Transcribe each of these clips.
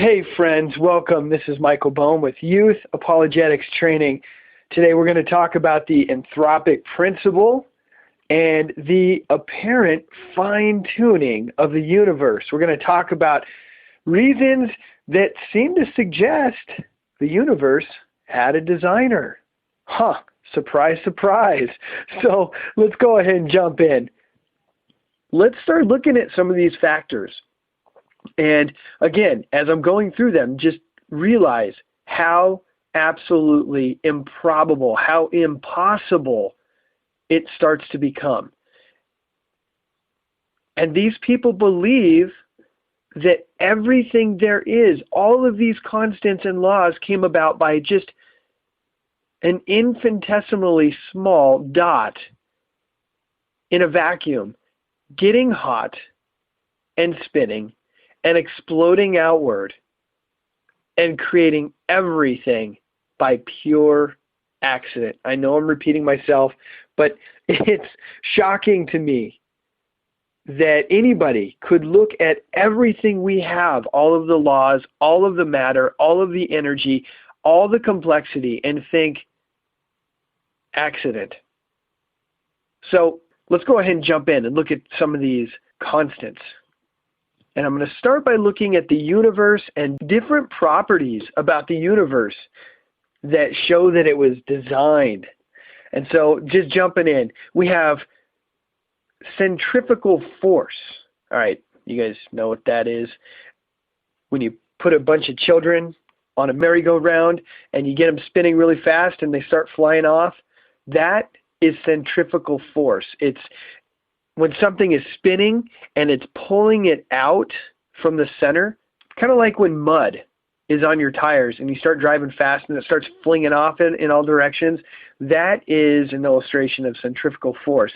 Hey friends, welcome. This is Michael Bohm with Youth Apologetics Training. Today we're going to talk about the Anthropic principle and the apparent fine-tuning of the universe. We're going to talk about reasons that seem to suggest the universe had a designer. Surprise, surprise. So let's go ahead and jump in. Let's start looking at some of these factors. And again, as I'm going through them, just realize how absolutely improbable, how impossible it starts to become. And these people believe that everything there is, all of these constants and laws came about by just an infinitesimally small dot in a vacuum, getting hot and spinning and exploding outward and creating everything by pure accident. I know I'm repeating myself, but it's shocking to me that anybody could look at everything we have, all of the laws, all of the matter, all of the energy, all the complexity, and think accident. So let's go ahead and jump in and look at some of these constants. And I'm going to start by looking at the universe and different properties about the universe that show that it was designed. And so just jumping in, we have centrifugal force. All right, you guys know what that is. When you put a bunch of children on a merry-go-round and you get them spinning really fast and they start flying off, that is centrifugal force. It's when something is spinning and it's pulling it out from the center, kind of like when mud is on your tires and you start driving fast and it starts flinging off in all directions, that is an illustration of centrifugal force.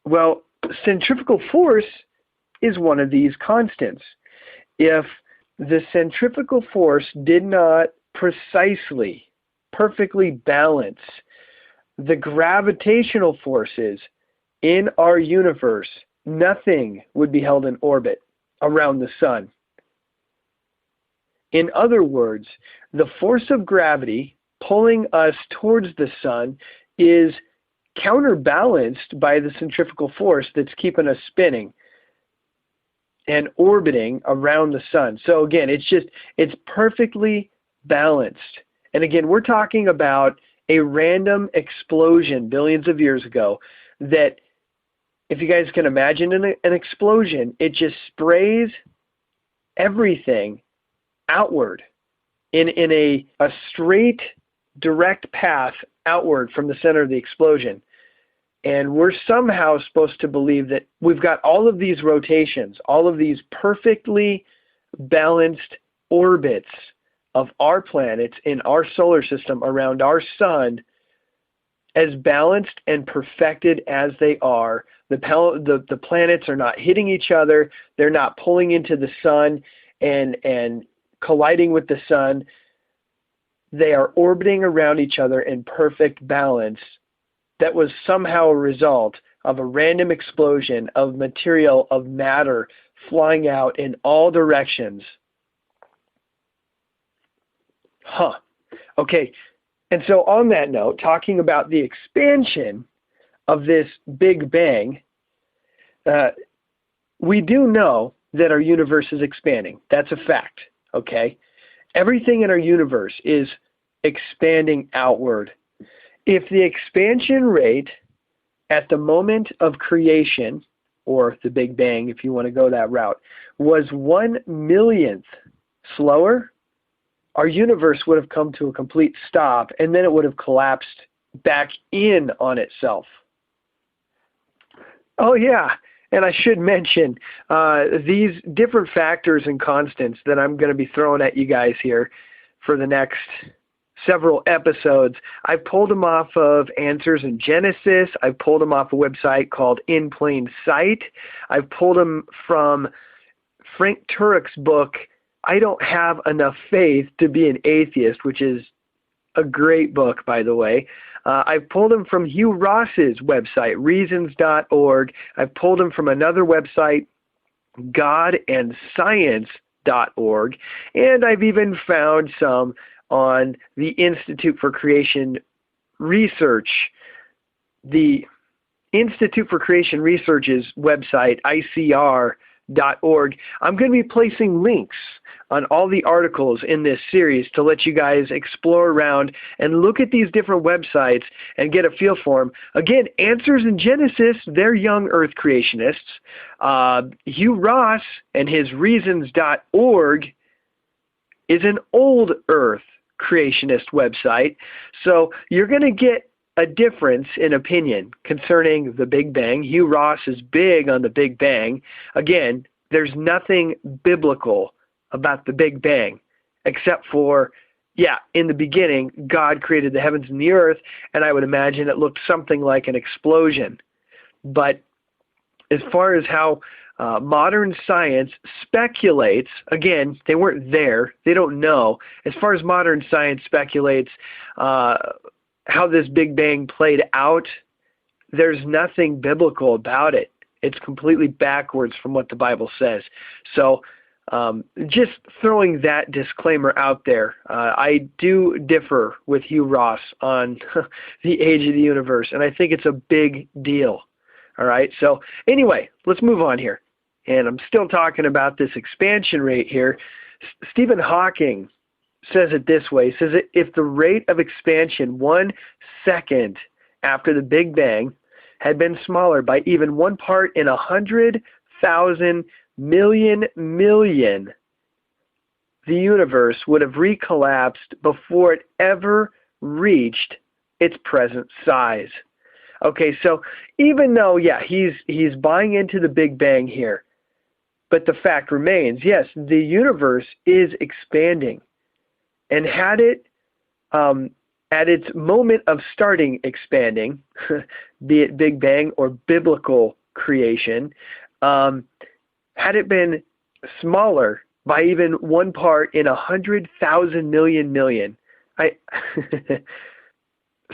Well, centrifugal force is one of these constants. If the centrifugal force did not precisely, perfectly balance the gravitational forces in our universe, nothing would be held in orbit around the sun. In other words, the force of gravity pulling us towards the sun is counterbalanced by the centrifugal force that's keeping us spinning and orbiting around the sun. So again, it's perfectly balanced. And again, we're talking about a random explosion billions of years ago that, if you guys can imagine an explosion, it just sprays everything outward in a straight, direct path outward from the center of the explosion. And we're somehow supposed to believe that we've got all of these rotations, all of these perfectly balanced orbits of our planets in our solar system around our sun, as balanced and perfected as they are. The planets are not hitting each other. They're not pulling into the sun and colliding with the sun. They are orbiting around each other in perfect balance. That was somehow a result of a random explosion of material, of matter, flying out in all directions. Okay. And so on that note, talking about the expansion of this Big Bang, we do know that our universe is expanding. That's a fact, okay? Everything in our universe is expanding outward. If the expansion rate at the moment of creation, or the Big Bang, if you want to go that route, was 1/1,000,000th slower, our universe would have come to a complete stop, and then it would have collapsed back in on itself. Oh yeah, and I should mention these different factors and constants that I'm going to be throwing at you guys here for the next several episodes. I pulled them off of Answers in Genesis. I pulled them off a website called In Plain Sight. I've pulled them from Frank Turek's book, I Don't Have Enough Faith to Be an Atheist, which is a great book, by the way. I've pulled them from Hugh Ross's website, reasons.org. I've pulled them from another website, God and Science creationist.org, and I've even found some on the Institute for Creation Research. The Institute for Creation Research's website, ICR.org. I'm going to be placing links on all the articles in this series to let you guys explore around and look at these different websites and get a feel for them. Again, Answers in Genesis, they're young earth creationists. Hugh Ross and his Reasons.org is an old earth creationist website. So you're going to get a difference in opinion concerning the Big Bang. Hugh Ross is big on the Big Bang. Again, there's nothing biblical about the Big Bang except for, in the beginning, God created the heavens and the earth, and I would imagine it looked something like an explosion. But as far as how modern science speculates, again, they weren't there, they don't know. As far as modern science speculates how this Big Bang played out, there's nothing biblical about it. It's completely backwards from what the Bible says. So just throwing that disclaimer out there. I do differ with Hugh Ross on the age of the universe, and I think it's a big deal. All right, so anyway, let's move on here. And I'm still talking about this expansion rate here. Stephen Hawking says it this way. He says that if the rate of expansion 1 second after the Big Bang had been smaller by even 1 part in 100,000 million, the universe would have recollapsed before it ever reached its present size. Okay, so even though, he's buying into the Big Bang here, but the fact remains, yes, the universe is expanding. And had it, at its moment of starting expanding, be it Big Bang or biblical creation, had it been smaller by even 1 part in 100,000 million,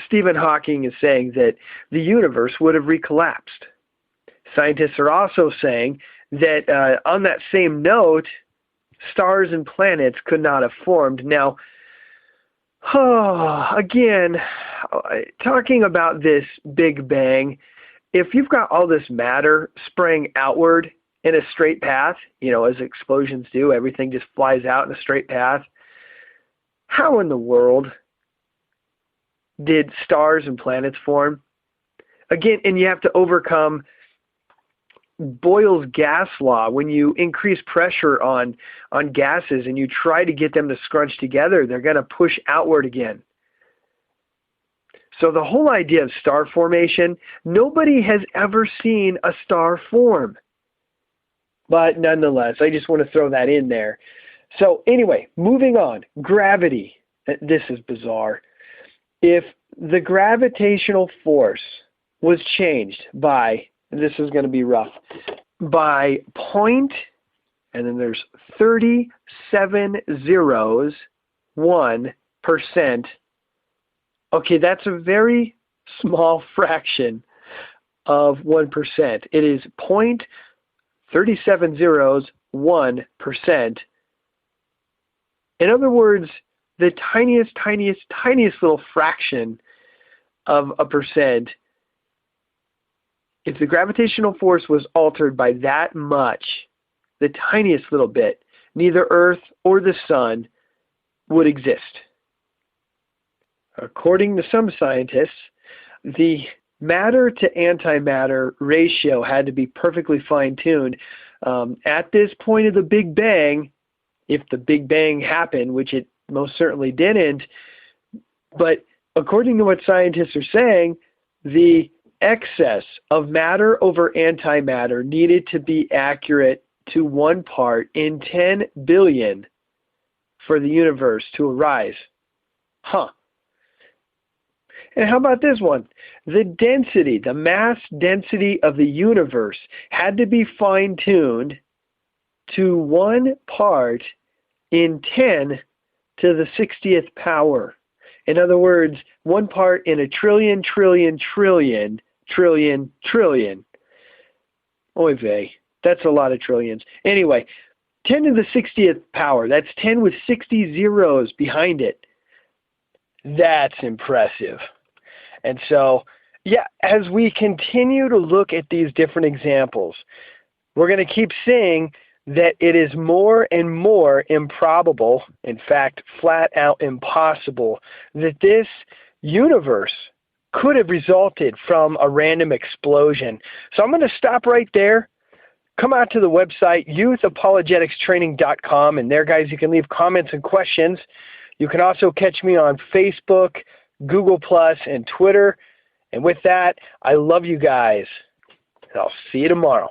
Stephen Hawking is saying that the universe would have recollapsed. Scientists are also saying that on that same note, stars and planets could not have formed. Now, again, talking about this Big Bang, if you've got all this matter spraying outward in a straight path, as explosions do, everything just flies out in a straight path, how in the world did stars and planets form? Again, and you have to overcome Boyle's gas law. When you increase pressure on gases and you try to get them to scrunch together, they're going to push outward again. So the whole idea of star formation, nobody has ever seen a star form. But nonetheless, I just want to throw that in there. So anyway, moving on. Gravity. This is bizarre. If the gravitational force was changed by, this is going to be rough, by point, and then there's 37 zeros, 1%. Okay, that's a very small fraction of 1%. It is 0.37 zeros, 1%. In other words, the tiniest little fraction of a percent. If the gravitational force was altered by that much, the tiniest little bit, neither Earth or the Sun would exist. According to some scientists, the matter to antimatter ratio had to be perfectly fine-tuned. At this point of the Big Bang, if the Big Bang happened, which it most certainly didn't, but according to what scientists are saying, the excess of matter over antimatter needed to be accurate to 1 part in 10 billion for the universe to arise. And how about this one? The density, the mass density of the universe had to be fine-tuned to 1 part in 10 to the 60th power. In other words, 1 part in a trillion. Oy vey, that's a lot of trillions. Anyway, 10 to the 60th power. That's 10 with 60 zeros behind it. That's impressive. And so, yeah, as we continue to look at these different examples, we're going to keep seeing that it is more and more improbable, in fact, flat out impossible, that this universe could have resulted from a random explosion. So I'm going to stop right there. Come out to the website, youthapologeticstraining.com, and there, guys, you can leave comments and questions. You can also catch me on Facebook, Google+, and Twitter. And with that, I love you guys. I'll see you tomorrow.